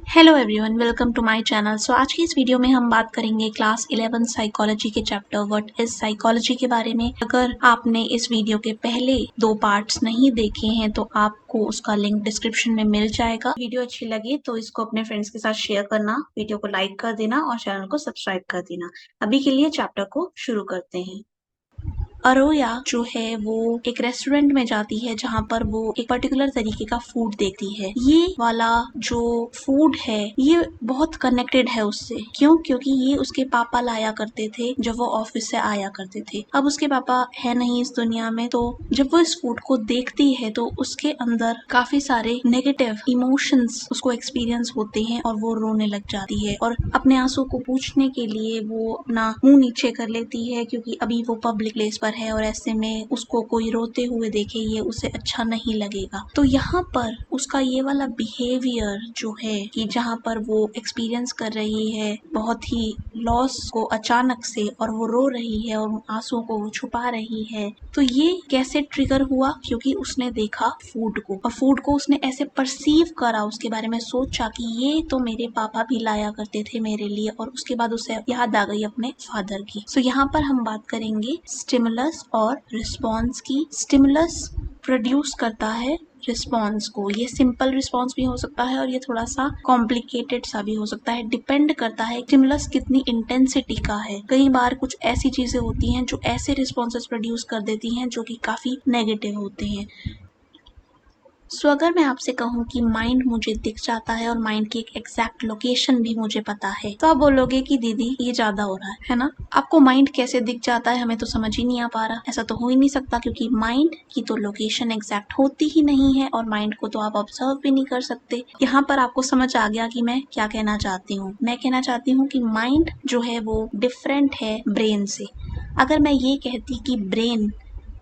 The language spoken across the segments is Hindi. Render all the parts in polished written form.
Hello everyone, welcome to my channel. So आज की इस वीडियो में हम बात करेंगे क्लास 11 साइकोलॉजी के चैप्टर व्हाट इज साइकोलॉजी के बारे में। अगर आपने इस वीडियो के पहले 2 पार्ट्स नहीं देखे हैं तो आपको उसका लिंक डिस्क्रिप्शन में मिल जाएगा। वीडियो अच्छी लगी तो इसको अपने फ्रेंड्स के साथ शेयर करना, वीडियो को लाइक कर देना और चैनल को सब्सक्राइब कर देना। अभी के लिए चैप्टर को शुरू करते हैं। अरोया जो है वो एक रेस्टोरेंट में जाती है जहाँ पर वो एक पर्टिकुलर तरीके का फूड देखती है। ये वाला जो फूड है ये बहुत कनेक्टेड है उससे। क्यों? क्योंकि ये उसके पापा लाया करते थे जब वो ऑफिस से आया करते थे। अब उसके पापा है नहीं इस दुनिया में, तो जब वो इस फूड को देखती है तो उसके अंदर काफी सारे नेगेटिव इमोशंस उसको एक्सपीरियंस होते हैं और वो रोने लग जाती है और अपने आंसू को पूछने के लिए वो अपना मुंह नीचे कर लेती है, क्योंकि अभी वो पब्लिक प्लेस पर है और ऐसे में उसको कोई रोते हुए देखे ये उसे अच्छा नहीं लगेगा। तो यहाँ पर उसका ये वाला बिहेवियर जो है कि जहाँ पर वो एक्सपीरियंस कर रही है बहुत ही लॉस को अचानक से और वो रो रही है और आंसुओं को वो छुपा रही है, तो ये कैसे ट्रिगर हुआ? क्योंकि उसने देखा फूड को और फूड को उसने ऐसे परसीव करा, उसके बारे में सोचा कि ये तो मेरे पापा भी लाया करते थे मेरे लिए, और उसके बाद उसे याद आ गई अपने फादर की। सो यहाँ पर हम बात करेंगे स्टिमुलस और रिस्पॉन्स की। स्टिमुलस प्रोड्यूस करता है रिस्पॉन्स को। ये सिंपल रिस्पॉन्स भी हो सकता है और ये थोड़ा सा कॉम्प्लिकेटेड सा भी हो सकता है। डिपेंड करता है स्टिमुलस कितनी इंटेंसिटी का है। कई बार कुछ ऐसी चीजें होती हैं जो ऐसे रिस्पॉन्सेस प्रोड्यूस कर देती हैं जो कि काफी नेगेटिव होते हैं। सो अगर मैं आपसे कहूँ कि माइंड मुझे दिख जाता है और माइंड की एक एग्जैक्ट लोकेशन भी मुझे पता है, तो आप बोलोगे कि दीदी ये ज्यादा हो रहा है ना? आपको माइंड कैसे दिख जाता है हमें तो समझ ही नहीं आ पा रहा। ऐसा तो हो ही नहीं सकता, क्योंकि माइंड की तो लोकेशन एग्जैक्ट होती ही नहीं है और माइंड को तो आप ऑब्जर्व भी नहीं कर सकते। यहाँ पर आपको समझ आ गया कि मैं क्या कहना चाहती हूँ। मैं कहना चाहती हूँ कि माइंड जो है वो डिफरेंट है ब्रेन से। अगर मैं ये कहती कि ब्रेन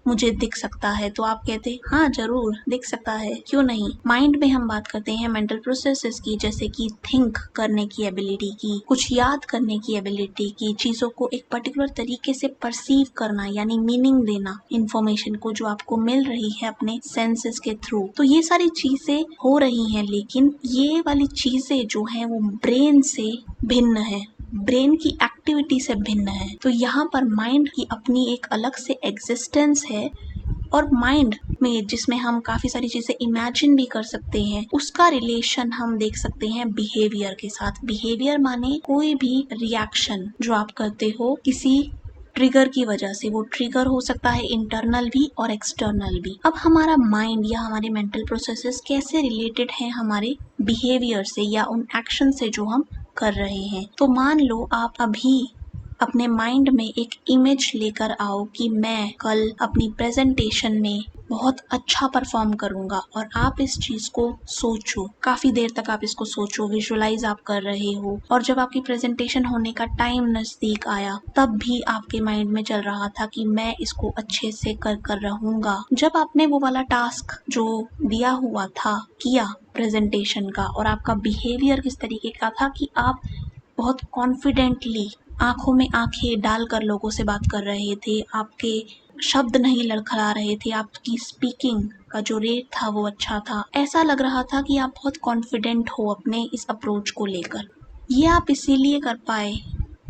मुझे दिख सकता है तो आप कहते हाँ जरूर दिख सकता है, क्यों नहीं। माइंड में हम बात करते हैं मेंटल प्रोसेसेस की, जैसे कि थिंक करने की एबिलिटी की, कुछ याद करने की एबिलिटी की, चीजों को एक पर्टिकुलर तरीके से परसीव करना यानी मीनिंग देना इंफॉर्मेशन को जो आपको मिल रही है अपने सेंसेस के थ्रू। तो ये सारी चीजें हो रही हैं, लेकिन ये वाली चीजें जो है वो ब्रेन से भिन्न है, ब्रेन की एक्टिविटी से भिन्न है। तो यहाँ पर माइंड की अपनी एक अलग से एग्जिस्टेंस है और माइंड में जिसमें हम काफी सारी चीजें इमेजिन भी कर सकते हैं, उसका रिलेशन हम देख सकते हैं बिहेवियर के साथ। बिहेवियर माने कोई भी रिएक्शन जो आप करते हो किसी ट्रिगर की वजह से। वो ट्रिगर हो सकता है इंटरनल भी और एक्सटर्नल भी। अब हमारा माइंड या हमारे मेंटल प्रोसेसेस कैसे रिलेटेड है हमारे बिहेवियर से या उन एक्शन से जो हम कर रहे हैं। तो मान लो आप अभी अपने माइंड में एक इमेज लेकर आओ कि मैं कल अपनी प्रेजेंटेशन में बहुत अच्छा परफॉर्म करूंगा, और आप इस चीज को सोचो, काफी देर तक आप इसको सोचो, विजुअलाइज आप कर रहे हो, और जब आपकी प्रेजेंटेशन होने का टाइम नजदीक आया तब भी आपके माइंड में चल रहा था कि मैं इसको अच्छे से कर रहूंगा। जब आपने वो वाला टास्क जो दिया हुआ था किया प्रेजेंटेशन का, और आपका बिहेवियर किस तरीके का था कि आप बहुत कॉन्फिडेंटली आंखों में आंखें डालकर लोगों से बात कर रहे थे, आपके शब्द नहीं लड़खड़ा रहे थे, आपकी स्पीकिंग का जो रेट था वो अच्छा था, ऐसा लग रहा था कि आप बहुत कॉन्फिडेंट हो अपने इस अप्रोच को लेकर। ये आप इसीलिए कर पाए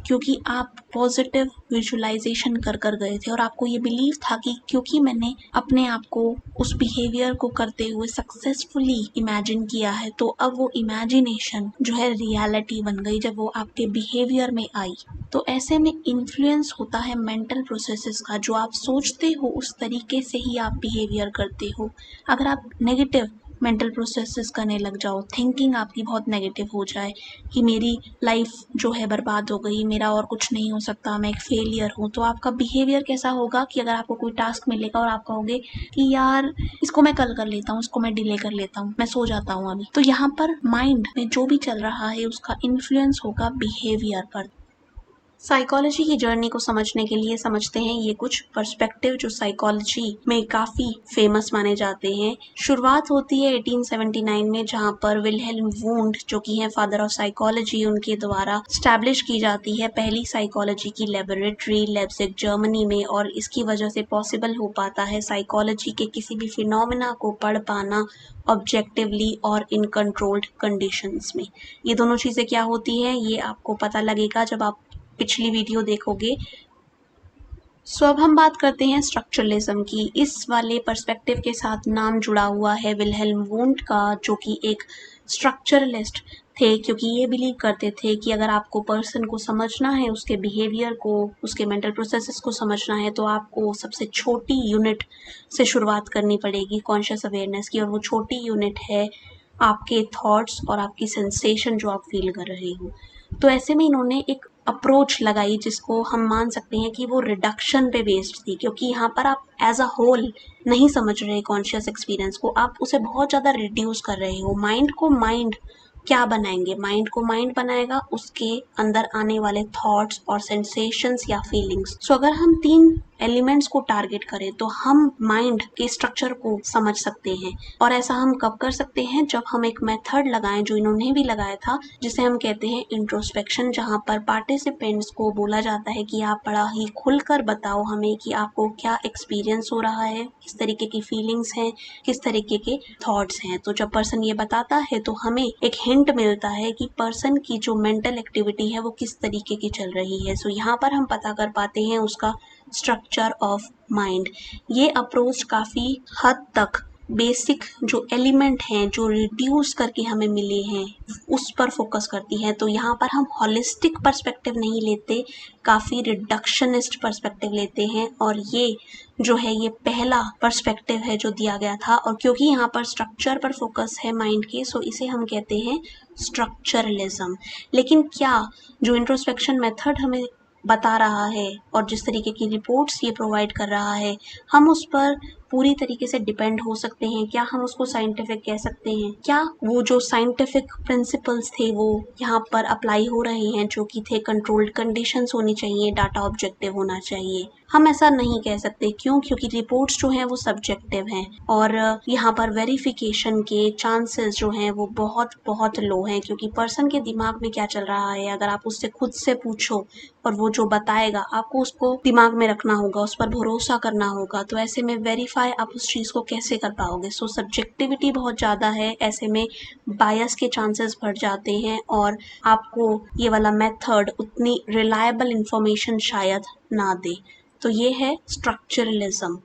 क्योंकि आप पॉजिटिव विजुअलाइजेशन कर कर गए थे और आपको ये बिलीव था कि क्योंकि मैंने अपने आप को उस बिहेवियर को करते हुए सक्सेसफुली इमेजिन किया है, तो अब वो इमेजिनेशन जो है रियलिटी बन गई जब वो आपके बिहेवियर में आई। तो ऐसे में इन्फ्लुएंस होता है मेंटल प्रोसेसेस का। जो आप सोचते हो उस तरीके से ही आप बिहेवियर करते हो। अगर आप नेगेटिव मेंटल प्रोसेसेस करने लग जाओ, थिंकिंग आपकी बहुत नेगेटिव हो जाए कि मेरी लाइफ जो है बर्बाद हो गई, मेरा और कुछ नहीं हो सकता, मैं एक फेलियर हूँ, तो आपका बिहेवियर कैसा होगा कि अगर आपको कोई टास्क मिलेगा और आप कहोगे कि यार इसको मैं कल कर लेता हूँ, इसको मैं डिले कर लेता हूँ, मैं सो जाता हूँ अभी, तो यहाँ पर माइंड में जो भी चल रहा है उसका इन्फ्लुएंस होगा बिहेवियर पर। साइकोलॉजी की जर्नी को समझने के लिए समझते हैं ये कुछ पर्सपेक्टिव जो साइकोलॉजी में काफ़ी फेमस माने जाते हैं। शुरुआत होती है 1879 में, जहाँ पर विल्हेल्म वुंड जो कि हैं फादर ऑफ साइकोलॉजी, उनके द्वारा स्टैब्लिश की जाती है पहली साइकोलॉजी की लेबोरेटरी लेप्जिग जर्मनी में। और इसकी वजह से पॉसिबल हो पाता है साइकोलॉजी के किसी भी फिनोमेना को पढ़ पाना ऑब्जेक्टिवली और इन कंट्रोल्ड कंडीशंस में। ये दोनों चीज़ें क्या होती हैं ये आपको पता लगेगा जब आप पिछली वीडियो देखोगे। सो अब हम बात करते हैं स्ट्रक्चरलिज्म की। इस वाले पर्सपेक्टिव के साथ नाम जुड़ा हुआ है विल्हेल्म वुंड का, जो कि एक स्ट्रक्चरलिस्ट थे, क्योंकि ये बिलीव करते थे कि अगर आपको पर्सन को समझना है, उसके बिहेवियर को, उसके मेंटल प्रोसेसेस को समझना है, तो आपको सबसे छोटी यूनिट से शुरुआत करनी पड़ेगी कॉन्शियस अवेयरनेस की, और वो छोटी यूनिट है आपके थॉट्स और आपकी सेंसेशन जो आप फील कर रहे हो। तो ऐसे में इन्होंने एक अप्रोच लगाई जिसको हम मान सकते हैं कि वो रिडक्शन पे बेस्ड थी, क्योंकि यहाँ पर आप एज अ होल नहीं समझ रहे कॉन्शियस एक्सपीरियंस को, आप उसे बहुत ज़्यादा रिड्यूस कर रहे हो। माइंड को माइंड क्या बनाएंगे, माइंड को माइंड बनाएगा उसके अंदर आने वाले थॉट्स और सेंसेशंस या फीलिंग्स। सो अगर हम 3 एलिमेंट्स को टारगेट करें तो हम माइंड के स्ट्रक्चर को समझ सकते हैं। और ऐसा हम कब कर सकते हैं, जब हम एक मेथड लगाएं जो इन्होंने भी लगाया था, जिसे हम कहते हैं इंट्रोस्पेक्शन, जहां पर पार्टिसिपेंट्स को बोला जाता है कि आप बड़ा ही खुलकर बताओ हमें कि आपको क्या एक्सपीरियंस हो रहा है, किस तरीके की फीलिंग्स हैं, किस तरीके के थॉट्स हैं। तो जब पर्सन ये बताता है तो हमें एक हिंट मिलता है कि पर्सन की जो मेंटल एक्टिविटी है वो किस तरीके की चल रही है। सो यहाँ पर हम पता कर पाते हैं उसका स्ट्रक्चर ऑफ माइंड। ये अप्रोच काफ़ी हद तक बेसिक जो एलिमेंट हैं जो रिड्यूस करके हमें मिले हैं उस पर फोकस करती है। तो यहाँ पर हम हॉलिस्टिक पर्सपेक्टिव नहीं लेते, काफ़ी रिडक्शनिस्ट पर्सपेक्टिव लेते हैं। और ये जो है ये पहला पर्सपेक्टिव है जो दिया गया था, और क्योंकि यहाँ पर स्ट्रक्चर पर फोकस है माइंड के, सो इसे हम कहते हैं स्ट्रक्चरलिज्म। लेकिन क्या जो इंट्रोस्पेक्शन मेथड हमें बता रहा है और जिस तरीके की रिपोर्ट्स ये प्रोवाइड कर रहा है, हम उस पर पूरी तरीके से डिपेंड हो सकते हैं? क्या हम उसको साइंटिफिक कह सकते हैं? क्या वो जो साइंटिफिक प्रिंसिपल्स थे वो यहाँ पर अप्लाई हो रहे हैं, जो कि थे कंट्रोल्ड कंडीशंस होनी चाहिए, डाटा ऑब्जेक्टिव होना चाहिए? हम ऐसा नहीं कह सकते। क्यों? क्योंकि रिपोर्ट्स जो हैं वो सब्जेक्टिव हैं, और यहाँ पर वेरिफिकेशन के चांसेस जो हैं वो बहुत बहुत लो हैं, क्योंकि पर्सन के दिमाग में क्या चल रहा है अगर आप उससे खुद से पूछो और वो जो बताएगा आपको उसको दिमाग में रखना होगा, उस पर भरोसा करना होगा। तो ऐसे में वेरीफाई आप उस चीज़ को कैसे कर पाओगे? सो सब्जेक्टिविटी बहुत ज़्यादा है, ऐसे में बायस के चांसेस बढ़ जाते हैं और आपको ये वाला मेथड उतनी रिलायबल इंफॉर्मेशन शायद ना दे। तो ये है स्ट्रक्चरलिज्म।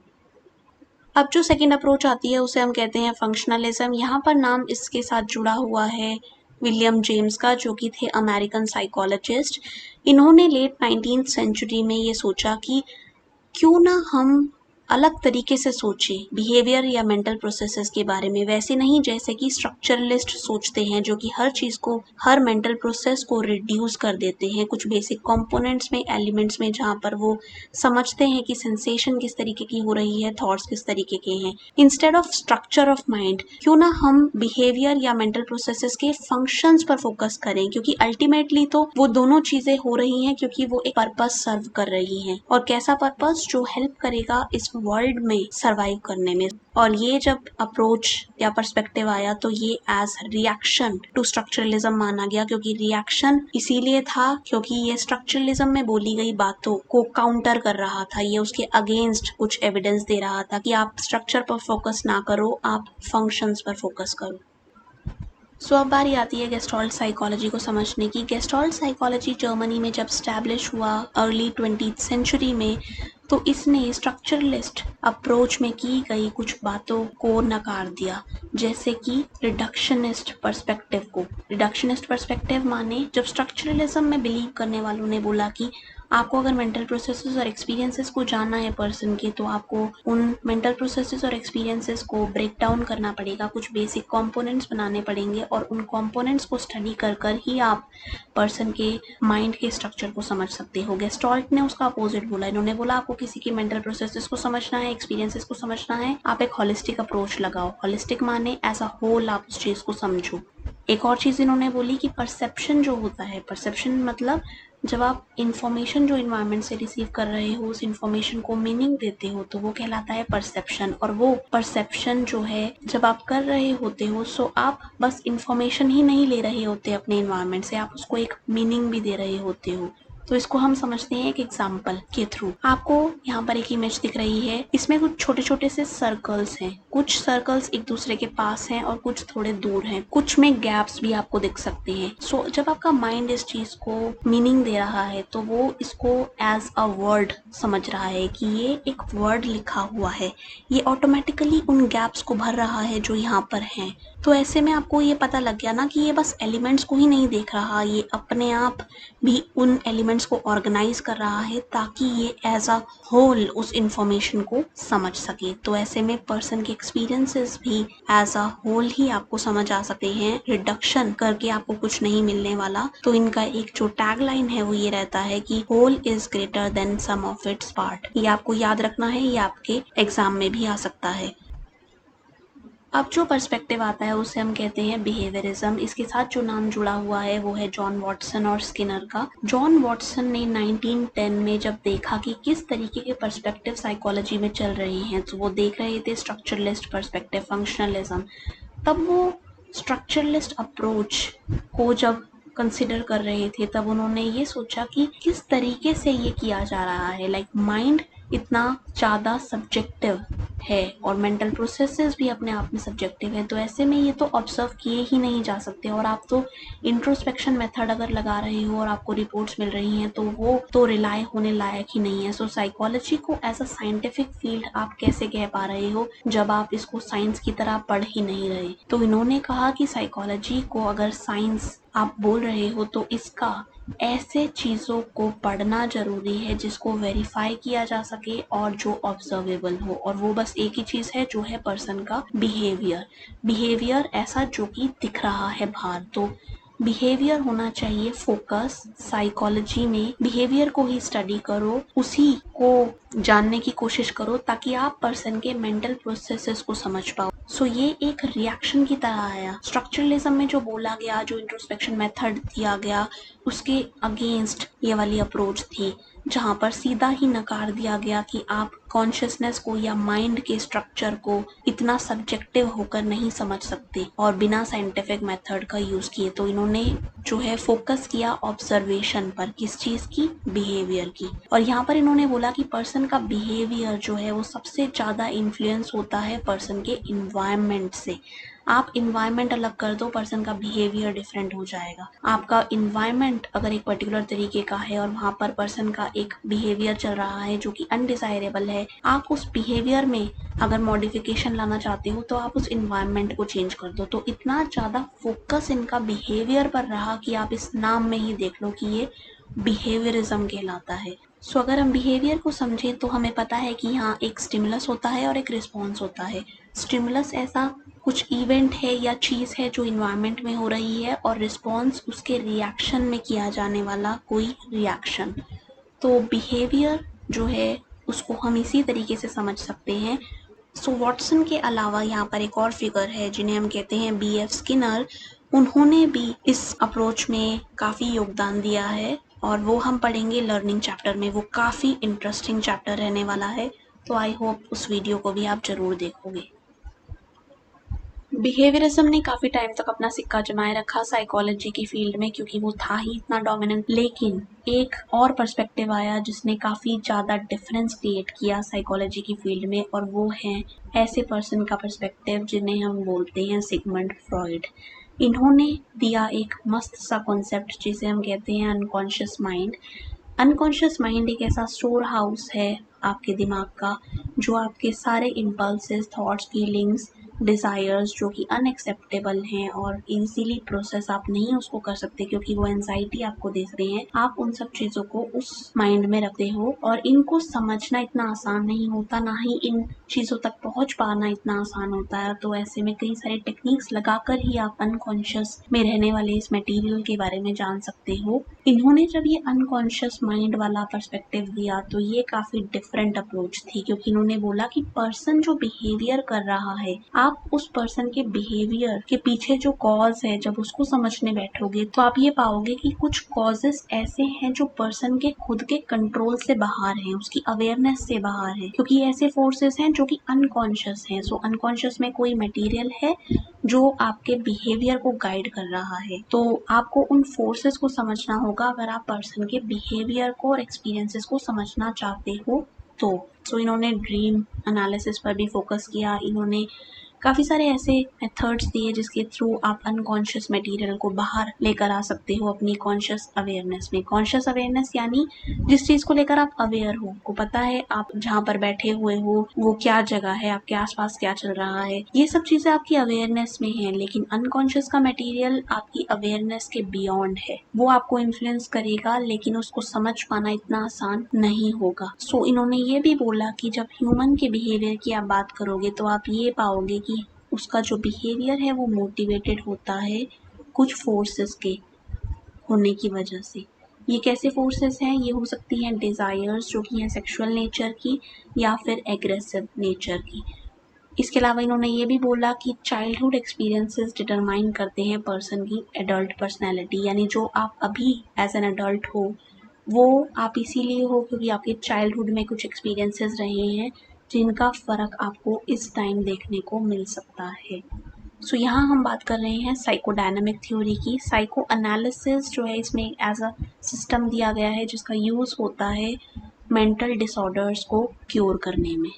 अब जो सेकेंड अप्रोच आती है उसे हम कहते हैं फंक्शनलिज्म। यहाँ पर नाम इसके साथ जुड़ा हुआ है विलियम जेम्स का, जो कि थे अमेरिकन साइकोलॉजिस्ट। इन्होंने लेट 19th सेंचुरी में ये सोचा कि क्यों ना हम अलग तरीके से सोचें बिहेवियर या मेंटल प्रोसेसेस के बारे में, वैसे नहीं जैसे कि स्ट्रक्चरलिस्ट सोचते हैं, जो कि हर चीज़ को, हर मेंटल प्रोसेस को रिड्यूस कर देते हैं कुछ बेसिक कंपोनेंट्स में, एलिमेंट्स में, जहाँ पर वो समझते हैं कि सेंसेशन किस तरीके की हो रही है, थॉट्स किस तरीके के हैं। Instead of structure of mind, क्यों ना हम बिहेवियर या मेंटल प्रोसेसेस के फंक्शंस पर फोकस करें, क्योंकि अल्टीमेटली तो वो दोनों चीज़ें हो रही हैं क्योंकि वो एक पर्पस सर्व कर रही हैं। और कैसा पर्पस? जो हेल्प करेगा इस वर्ल्ड में सरवाइव करने में। और ये जब अप्रोच या पर्सपेक्टिव आया तो ये एज रिएक्शन टू स्ट्रक्चरलिज्म माना गया, क्योंकि रिएक्शन इसीलिए था क्योंकि ये स्ट्रक्चरलिज्म में बोली गई बातों को काउंटर कर रहा था, ये उसके अगेंस्ट कुछ एविडेंस दे रहा था कि आप स्ट्रक्चर पर फोकस ना करो, आप फंक्शंस पर फोकस करो। सो अब बारी आती है गेस्टॉल्ट साइकोलॉजी को समझने की। गेस्टॉल्ट साइकोलॉजी जर्मनी में जब स्टैब्लिश हुआ अर्ली 20th सेंचुरी में, तो इसने स्ट्रक्चरलिस्ट अप्रोच में की गई कुछ बातों को नकार दिया, जैसे कि रिडक्शनिस्ट पर्सपेक्टिव को। रिडक्शनिस्ट पर्सपेक्टिव माने जब स्ट्रक्चरलिज्म में बिलीव करने वालों ने बोला कि आपको अगर मेंटल प्रोसेसेस और एक्सपीरियंसेस को जानना है पर्सन के, तो आपको उन मेंटल प्रोसेसेस और एक्सपीरियंसेस को ब्रेक डाउन करना पड़ेगा, कुछ बेसिक कंपोनेंट्स बनाने पड़ेंगे, और उन कंपोनेंट्स को स्टडी कर कर ही आप पर्सन के माइंड के स्ट्रक्चर को समझ सकते हो। गेस्टॉल्ट ने उसका अपोजिट बोला। इन्होंने बोला आपको किसी की मेंटल प्रोसेसेस को समझना है, एक्सपीरियंसेस को समझना है, आप एक होलिस्टिक अप्रोच लगाओ। होलिस्टिक माने एज अ होल आप उस चीज़ को समझो। एक और चीज़ इन्होंने बोली कि परसेप्शन जो होता है, परसेप्शन मतलब जब आप इंफॉर्मेशन जो इन्वायरमेंट से रिसीव कर रहे हो उस इंफॉर्मेशन को मीनिंग देते हो तो वो कहलाता है परसेप्शन। और वो परसेप्शन जो है जब आप कर रहे होते हो सो आप बस इंफॉर्मेशन ही नहीं ले रहे होते अपने इन्वायरमेंट से, आप उसको एक मीनिंग भी दे रहे होते हो। तो इसको हम समझते हैं एक एग्जाम्पल के थ्रू। आपको यहाँ पर एक इमेज दिख रही है, इसमें कुछ छोटे छोटे से सर्कल्स हैं, कुछ सर्कल्स एक दूसरे के पास हैं और कुछ थोड़े दूर हैं, कुछ में गैप्स भी आपको दिख सकते हैं। सो जब आपका माइंड इस चीज को मीनिंग दे रहा है तो वो इसको एज अ वर्ड समझ रहा है कि ये एक वर्ड लिखा हुआ है, ये ऑटोमेटिकली उन गैप्स को भर रहा है जो यहाँ पर हैं। तो ऐसे में आपको ये पता लग गया ना कि ये बस एलिमेंट्स को ही नहीं देख रहा, ये अपने आप भी उन एलिमेंट्स को ऑर्गेनाइज कर रहा है ताकि ये एज अ होल उस इंफॉर्मेशन को समझ सके। तो ऐसे में पर्सन के एक्सपीरियंसेस भी एज अ होल ही आपको समझ आ सकते हैं, रिडक्शन करके आपको कुछ नहीं मिलने वाला। तो इनका एक जो टैग लाइन है वो ये रहता है कि whole is greater than sum of its part. ये आपको याद रखना है, ये आपके एग्जाम में भी आ सकता है। अब जो पर्सपेक्टिव आता है उसे हम कहते हैं बिहेवियरिज्म। इसके साथ जो नाम जुड़ा हुआ है वो है जॉन वॉटसन और स्किनर का। जॉन वॉटसन ने 1910 में जब देखा कि किस तरीके के पर्सपेक्टिव साइकोलॉजी में चल रहे हैं, तो वो देख रहे थे स्ट्रक्चरलिस्ट पर्सपेक्टिव, फंक्शनलिज्म। तब वो स्ट्रक्चरलिस्ट अप्रोच को जब कंसिडर कर रहे थे तब उन्होंने ये सोचा कि किस तरीके से ये किया जा रहा है। लाइक माइंड इतना ज़्यादा सब्जेक्टिव है और मेंटल प्रोसेसेस भी अपने आप में सब्जेक्टिव है, तो ऐसे में ये तो ऑब्जर्व किए ही नहीं जा सकते। और आप तो इंट्रोस्पेक्शन मेथड अगर लगा रहे हो और आपको रिपोर्ट्स मिल रही हैं तो वो तो रिलाई होने लायक ही नहीं है। सो साइकोलॉजी को एज अ साइंटिफिक फील्ड आप कैसे कह पा रहे हो जब आप इसको साइंस की तरह पढ़ ही नहीं रहे। तो इन्होंने कहा कि साइकोलॉजी को अगर साइंस आप बोल रहे हो तो इसका ऐसे चीज़ों को पढ़ना जरूरी है जिसको वेरीफाई किया जा सके और जो ऑब्जर्वेबल हो, और वो बस एक ही चीज़ है जो है पर्सन का बिहेवियर। बिहेवियर ऐसा जो कि दिख रहा है बाहर, तो बिहेवियर होना चाहिए फोकस। साइकोलॉजी में बिहेवियर को ही स्टडी करो, उसी को जानने की कोशिश करो ताकि आप पर्सन के मेंटल प्रोसेसेस को समझ पाओ। सो ये एक रिएक्शन की तरह आया। स्ट्रक्चरलिज्म में जो बोला गया, जो इंट्रोस्पेक्शन मेथड दिया गया, उसके अगेंस्ट ये वाली अप्रोच थी जहाँ पर सीधा ही नकार दिया गया कि आप कॉन्शियसनेस को या माइंड के स्ट्रक्चर को इतना सब्जेक्टिव होकर नहीं समझ सकते और बिना साइंटिफिक मेथड का यूज किए। तो इन्होंने जो है फोकस किया ऑब्जर्वेशन पर, किस चीज की, बिहेवियर की। और यहाँ पर इन्होंने बोला कि पर्सन का बिहेवियर जो है वो सबसे ज्यादा इन्फ्लुएंस होता है पर्सन के इन्वायरमेंट से। आप इन्वायरमेंट अलग कर दो, पर्सन का बिहेवियर डिफरेंट हो जाएगा। आपका इन्वायरमेंट अगर एक पर्टिकुलर तरीके का है और वहाँ पर पर्सन का एक बिहेवियर चल रहा है जो कि अनडिजायरेबल है, आप उस बिहेवियर में अगर मॉडिफिकेशन लाना चाहते हो तो आप उस इन्वायरमेंट को चेंज कर दो। तो इतना ज़्यादा फोकस इनका बिहेवियर पर रहा कि आप इस नाम में ही देख लो कि ये बिहेवियरिज्म कहलाता है। सो अगर हम बिहेवियर को समझें तो हमें पता है कि यहाँ एक स्टिमुलस होता है और एक रिस्पॉन्स होता है। स्टिमुलस ऐसा कुछ इवेंट है या चीज़ है जो इन्वायरमेंट में हो रही है, और रिस्पॉन्स उसके रिएक्शन में किया जाने वाला कोई रिएक्शन। तो बिहेवियर जो है उसको हम इसी तरीके से समझ सकते हैं। सो वॉटसन के अलावा यहाँ पर एक और फिगर है जिन्हें हम कहते हैं BF स्किनर। उन्होंने भी इस अप्रोच में काफ़ी योगदान दिया है और वो हम पढ़ेंगे लर्निंग चैप्टर में। वो काफ़ी इंटरेस्टिंग चैप्टर रहने वाला है, तो आई होप उस वीडियो को भी आप ज़रूर देखोगे। बिहेवियरिज्म ने काफ़ी टाइम तक अपना सिक्का जमाए रखा साइकोलॉजी की फील्ड में क्योंकि वो था ही इतना डोमिनेंट। लेकिन एक और पर्सपेक्टिव आया जिसने काफ़ी ज़्यादा डिफरेंस क्रिएट किया साइकोलॉजी की फील्ड में, और वो है ऐसे पर्सन का पर्सपेक्टिव जिन्हें हम बोलते हैं सिगमंड फ्रॉइड। इन्होंने दिया एक मस्त सा कॉन्सेप्ट जिसे हम कहते हैं अनकॉन्शियस माइंड। अनकॉन्शियस माइंड एक ऐसा स्टोर हाउस है आपके दिमाग का जो आपके सारे इम्पल्सेस, थॉट्स, फीलिंग्स, डिज़ायर्स जो कि अनएक्सेप्टेबल हैं और इजीली प्रोसेस आप नहीं उसको कर सकते क्योंकि वो एंजाइटी आपको देख रहे हैं, आप उन सब चीज़ों को उस माइंड में रखते हो। और इनको समझना इतना आसान नहीं होता, ना ही इन चीज़ों तक पहुंच पाना इतना आसान होता है। तो ऐसे में कई सारे टेक्निक्स लगाकर ही आप अनकॉन्शियस में रहने वाले इस मटेरियल के बारे में जान सकते हो। इन्होंने जब ये अनकॉन्शियस माइंड वाला पर्सपेक्टिव दिया तो ये काफ़ी डिफरेंट अप्रोच थी क्योंकि इन्होंने बोला कि पर्सन जो बिहेवियर कर रहा है, आप उस पर्सन के बिहेवियर के पीछे जो कॉज है जब उसको समझने बैठोगे तो आप ये पाओगे कि कुछ कॉजेस ऐसे हैं जो पर्सन के खुद के कंट्रोल से बाहर हैं, उसकी अवेयरनेस से बाहर है, क्योंकि ऐसे फोर्सेस हैं जो कि अनकॉन्शियस हैं। सो अनकॉन्शियस में कोई मटेरियल है जो आपके बिहेवियर को गाइड कर रहा है। तो आपको उन फोर्सेस को समझना होगा अगर आप पर्सन के बिहेवियर को और एक्सपीरियंसेस को समझना चाहते हो तो इन्होंने ड्रीम एनालिसिस पर भी फोकस किया। इन्होंने काफ़ी सारे ऐसे मेथड्स दिए जिसके थ्रू आप अनकॉन्शियस मटेरियल को बाहर लेकर आ सकते हो अपनी कॉन्शियस अवेयरनेस में। कॉन्शियस अवेयरनेस यानी जिस चीज़ को लेकर आप अवेयर हो, को पता है आप जहाँ पर बैठे हुए हो वो क्या जगह है, आपके आसपास क्या चल रहा है, ये सब चीज़ें आपकी अवेयरनेस में है। लेकिन अनकॉन्शियस का मटेरियल आपकी अवेयरनेस के बियॉन्ड है, वो आपको इन्फ्लुएंस करेगा लेकिन उसको समझ पाना इतना आसान नहीं होगा। सो इन्होंने ये भी बोला कि जब ह्यूमन के बिहेवियर की आप बात करोगे तो आप ये पाओगे कि उसका जो बिहेवियर है वो मोटिवेटेड होता है कुछ फोर्सेस के होने की वजह से। ये कैसे फोर्सेस हैं? ये हो सकती हैं डिज़ायर्स जो कि हैं सेक्सुअल नेचर की या फिर एग्रेसिव नेचर की। इसके अलावा इन्होंने ये भी बोला कि चाइल्डहुड एक्सपीरियंसेस डिटरमाइन करते हैं पर्सन की एडल्ट पर्सनैलिटी, यानी जो आप अभी एज एन एडल्ट हो वो आप इसीलिए हो क्योंकि आपके चाइल्डहुड में कुछ एक्सपीरियंसेस रहे हैं जिनका फ़र्क आपको इस टाइम देखने को मिल सकता है। सो यहाँ हम बात कर रहे हैं साइकोडायनामिक थ्योरी की। साइको एनालिसिस जो है इसमें एज अ सिस्टम दिया गया है जिसका यूज़ होता है मेंटल डिसऑर्डर्स को क्योर करने में।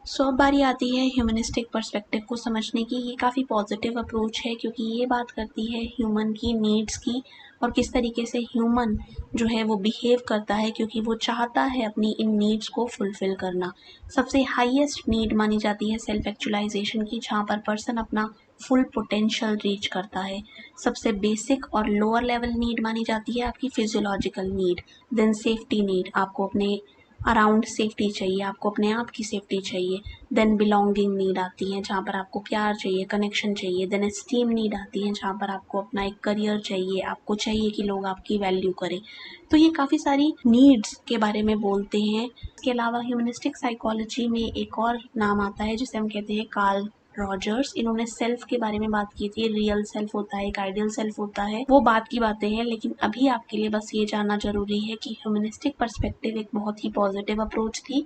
सो अब बारी आती है ह्यूमनिस्टिक पर्सपेक्टिव को समझने की। ये काफ़ी पॉजिटिव अप्रोच है क्योंकि ये बात करती है ह्यूमन की नीड्स की और किस तरीके से ह्यूमन जो है वो बिहेव करता है क्योंकि वो चाहता है अपनी इन नीड्स को फुलफ़िल करना। सबसे हाईएस्ट नीड मानी जाती है सेल्फ एक्चुअलाइजेशन की, जहाँ पर पर्सन अपना फुल पोटेंशियल रीच करता है। सबसे बेसिक और लोअर लेवल नीड मानी जाती है आपकी physiological need. Then safety need, आपको अपने अराउंड सेफ्टी चाहिए, आपको अपने आप की सेफ्टी चाहिए। देन बिलोंगिंग नीड आती है जहाँ पर आपको प्यार चाहिए, कनेक्शन चाहिए। देन एस्टीम नीड आती है जहाँ पर आपको अपना एक करियर चाहिए, आपको चाहिए कि लोग आपकी वैल्यू करें। तो ये काफ़ी सारी नीड्स के बारे में बोलते हैं। इसके अलावा ह्यूमनिस्टिक साइकोलॉजी में एक और नाम आता है जिसे हम कहते हैं कार्ल रॉजर्स। इन्होंने सेल्फ के बारे में बात की थी। रियल सेल्फ होता है, एक आइडियल सेल्फ होता है, वो बात की बातें हैं। लेकिन अभी आपके लिए बस ये जानना जरूरी है कि ह्यूमनिस्टिक पर्सपेक्टिव एक बहुत ही पॉजिटिव अप्रोच थी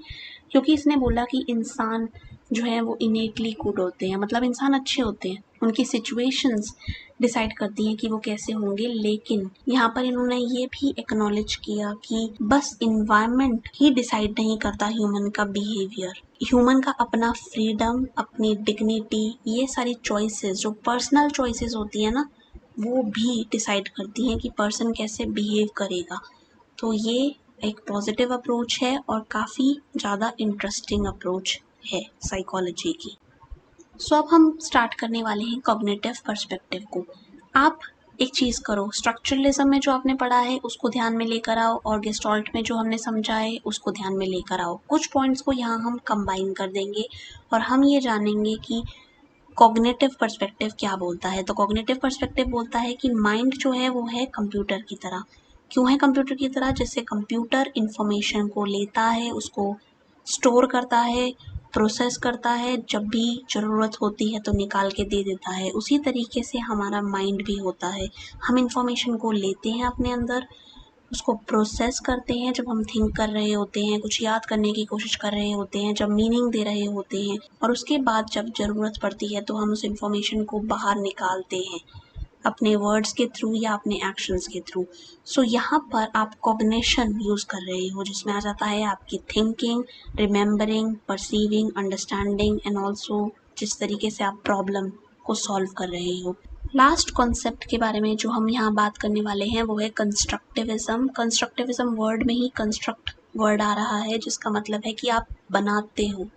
क्योंकि इसने बोला कि इंसान जो है वो इनेटली गुड होते हैं, मतलब इंसान अच्छे होते हैं, उनकी सिचुएशंस डिसाइड करती हैं कि वो कैसे होंगे। लेकिन यहाँ पर इन्होंने ये भी एक्नॉलेज किया कि बस इन्वायरमेंट ही डिसाइड नहीं करता ह्यूमन का बिहेवियर। ह्यूमन का अपना फ्रीडम, अपनी डिग्निटी, ये सारी चॉइसेस जो पर्सनल चॉइसेस होती है ना, वो भी डिसाइड करती हैं कि पर्सन कैसे बिहेव करेगा। तो ये एक पॉजिटिव अप्रोच है और काफ़ी ज़्यादा इंटरेस्टिंग अप्रोच है साइकोलॉजी की। सो अब हम स्टार्ट करने वाले हैं कॉग्निटिव पर्सपेक्टिव को। आप एक चीज़ करो, स्ट्रक्चरलिज्म में जो आपने पढ़ा है उसको ध्यान में लेकर आओ और गेस्टाल्ट में जो हमने समझा है उसको ध्यान में लेकर आओ। कुछ पॉइंट्स को यहाँ हम कंबाइन कर देंगे और हम ये जानेंगे कि कॉग्निटिव पर्सपेक्टिव क्या बोलता है। तो कॉग्निटिव पर्सपेक्टिव बोलता है कि माइंड जो है वो है कंप्यूटर की तरह। क्यों है कंप्यूटर की तरह? जैसे कंप्यूटर इंफॉर्मेशन को लेता है, उसको स्टोर करता है, प्रोसेस करता है, जब भी ज़रूरत होती है तो निकाल के दे देता है, उसी तरीके से हमारा माइंड भी होता है। हम इंफॉर्मेशन को लेते हैं अपने अंदर, उसको प्रोसेस करते हैं जब हम थिंक कर रहे होते हैं, कुछ याद करने की कोशिश कर रहे होते हैं, जब मीनिंग दे रहे होते हैं, और उसके बाद जब ज़रूरत पड़ती है तो हम उस इंफॉर्मेशन को बाहर निकालते हैं अपने वर्ड्स के थ्रू या अपने एक्शंस के थ्रू। सो यहाँ पर आप कॉग्निशन यूज़ कर रहे हो जिसमें आ जाता है आपकी thinking, remembering, perceiving, understanding and also जिस तरीके से आप प्रॉब्लम को सॉल्व कर रहे हो। लास्ट कॉन्सेप्ट के बारे में जो हम यहाँ बात करने वाले हैं वो है कंस्ट्रक्टिविज्म। कंस्ट्रक्टिविज्म वर्ड में ही कंस्ट्रक्ट वर्ड आ रहा है जिसका मतलब है कि आप बनाते हो।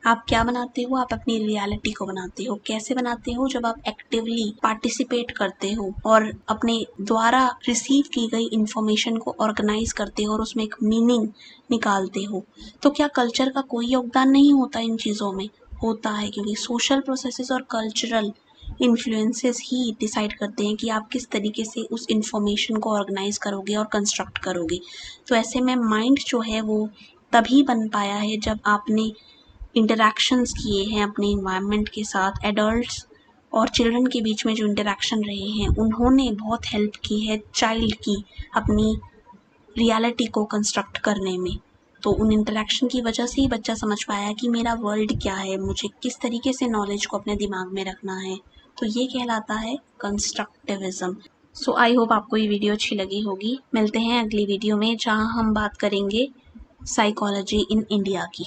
आप क्या बनाते हो? आप अपनी रियलिटी को बनाते हो। कैसे बनाते हो? जब आप एक्टिवली पार्टिसिपेट करते हो और अपने द्वारा रिसीव की गई इंफॉर्मेशन को ऑर्गेनाइज करते हो और उसमें एक मीनिंग निकालते हो। तो क्या कल्चर का कोई योगदान नहीं होता इन चीज़ों में? होता है, क्योंकि सोशल प्रोसेसेस और कल्चरल इन्फ्लुएंसेस ही डिसाइड करते हैं कि आप किस तरीके से उस इंफॉर्मेशन को ऑर्गेनाइज करोगे और कंस्ट्रक्ट करोगे। तो ऐसे में माइंड जो है वो तभी बन पाया है जब आपने इंटरैक्शंस किए हैं अपने इन्वायरमेंट के साथ, एडल्ट्स और चिल्ड्रन के बीच में जो इंटरैक्शन रहे हैं उन्होंने बहुत हेल्प की है चाइल्ड की अपनी रियलिटी को कंस्ट्रक्ट करने में। तो उन इंटरैक्शन की वजह से ही बच्चा समझ पाया कि मेरा वर्ल्ड क्या है, मुझे किस तरीके से नॉलेज को अपने दिमाग में रखना है। तो ये कहलाता है कंस्ट्रक्टिविज्म। सो आई होप आपको ये वीडियो अच्छी लगी होगी। मिलते हैं अगली वीडियो में जहाँ हम बात करेंगे साइकोलॉजी इन इंडिया की।